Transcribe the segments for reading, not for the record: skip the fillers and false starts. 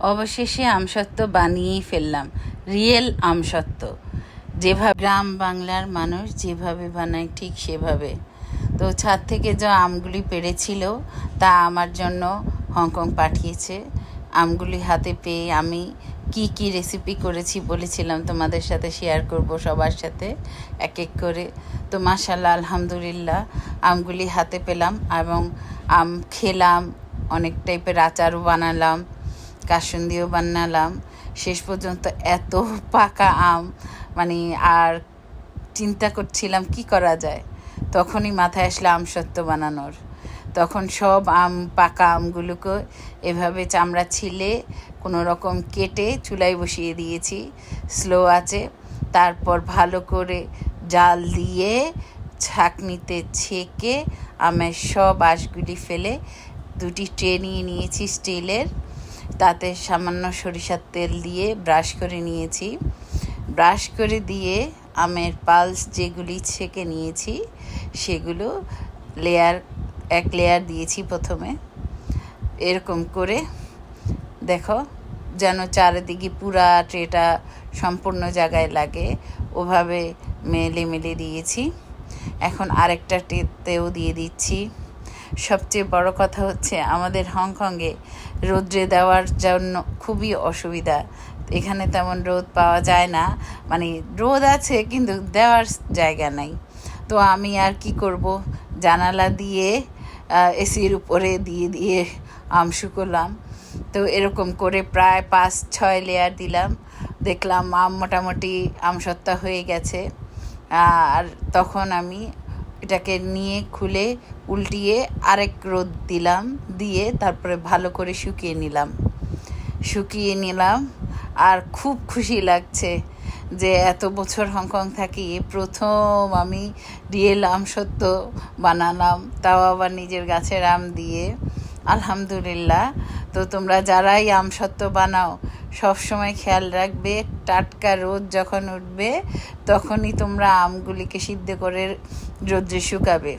অবশেষে আমসত্ত্ব বানিয়েই ফেললাম, রিয়েল আমসত্ত্ব, যেভাবে গ্রাম বাংলার মানুষ যেভাবে বানায় ঠিক সেভাবে। তো ছাদ থেকে যে আমগুলি পেড়েছিল তা আমার জন্য হংকং পাঠিয়েছে। আমগুলি হাতে পেয়ে আমি কি রেসিপি করেছি বলেছিলাম তোমাদের সাথে শেয়ার করব সবার সাথে এক এক করে। তো মাশাআল্লাহ আলহামদুলিল্লাহ আমগুলি হাতে পেলাম এবং আম খেলাম, অনেক টাইপের আচারও বানালাম, কাসুন্দিও বানালাম। শেষ পর্যন্ত এত পাকা আম, মানে আর চিন্তা করছিলাম কি করা যায়, তখনই মাথায় আসলো আমসত্ত্ব বানানোর। তখন সব পাকা আমগুলোকে এভাবে চামড়া ছিলে কোনো রকম কেটে চুলায় বসিয়ে দিয়েছি স্লো আছে। তারপর ভালো করে জাল দিয়ে ছাঁকনিতে ছেঁকে আমের সব আঁশগুলি ফেলে দুটি ট্রে নিয়ে নিয়েছি স্টিলের, তাতে সামান্য সরিষার তেল দিয়ে ব্রাশ করে নিয়েছি। ব্রাশ করে দিয়ে আমের পালস যেগুলি ছেঁকে নিয়েছি সেগুলো এক লেয়ার দিয়েছি প্রথমে। এরকম করে দেখো যেন চারিদিকে পুরা ট্রেটা সম্পূর্ণ জায়গায় লাগে ওভাবে মেলে দিয়েছি। এখন আরেকটা ট্রেতেও দিয়ে দিচ্ছি। সবচেয়ে বড় কথা হচ্ছে আমাদের হংকংয়ে রোদ্রে দেওয়ার জন্য খুবই অসুবিধা। এখানে তেমন রোদ পাওয়া যায় না, মানে রোদ আছে কিন্তু দেওয়ার জায়গা নাই। তো আমি আর কি করব, জানালা দিয়ে এসির উপরে দিয়ে আম শুকোলাম। তো এরকম করে প্রায় 5-6 লেয়ার দিলাম। দেখলাম আম মোটামুটি আমসত্ত্ব হয়ে গেছে। আর তখন আমি এটাকে নিয়ে খুলে উল্টিয়ে আরেক রোদ দিলাম, দিয়ে তারপরে ভালো করে শুকিয়ে নিলাম। আর খুব খুশি লাগছে যে এত বছর হংকং থাকি প্রথম আমি রিয়েল আমসত্ত্ব বানালাম, তাও আবার নিজের গাছের আম দিয়ে। আলহামদুলিল্লাহ। তো তোমরা যারাই আমসত্ত্ব বানাও সবসময় খেয়াল রাখবে, টাটকা রোদ যখন উঠবে তখনই তোমরা আমগুলিকে সিদ্ধ করে রোদ্রে শুকাবে।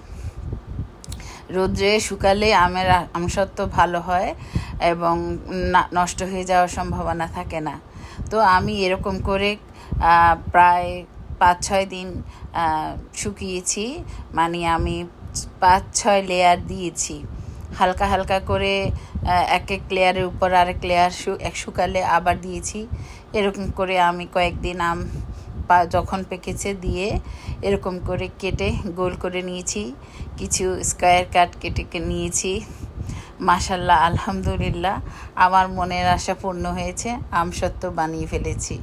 রোদ্রে শুকালে আমের আমসত্ত্ব ভালো হয় এবং নষ্ট হয়ে যাওয়ার সম্ভাবনা থাকে না। তো আমি এরকম করে প্রায় 5-6 দিন শুকিয়েছি, মানে আমি 5-6 লেয়ার দিয়েছি। হালকা হালকা করে এক লেয়ারের উপর আরেক লেয়ার শুকালে আবার দিয়েছি। এরকম করে আমি কয়েকদিন আম যখন পেকেছে দিয়ে এরকম করে কেটে গোল করে নিয়েছি, কিছু স্কোয়ার কাট কেটে নিয়েছি। মাশাআল্লাহ আলহামদুলিল্লাহ আমার মনের আশা পূর্ণ হয়েছে, আমসত্ত্ব বানিয়ে ফেলেছি।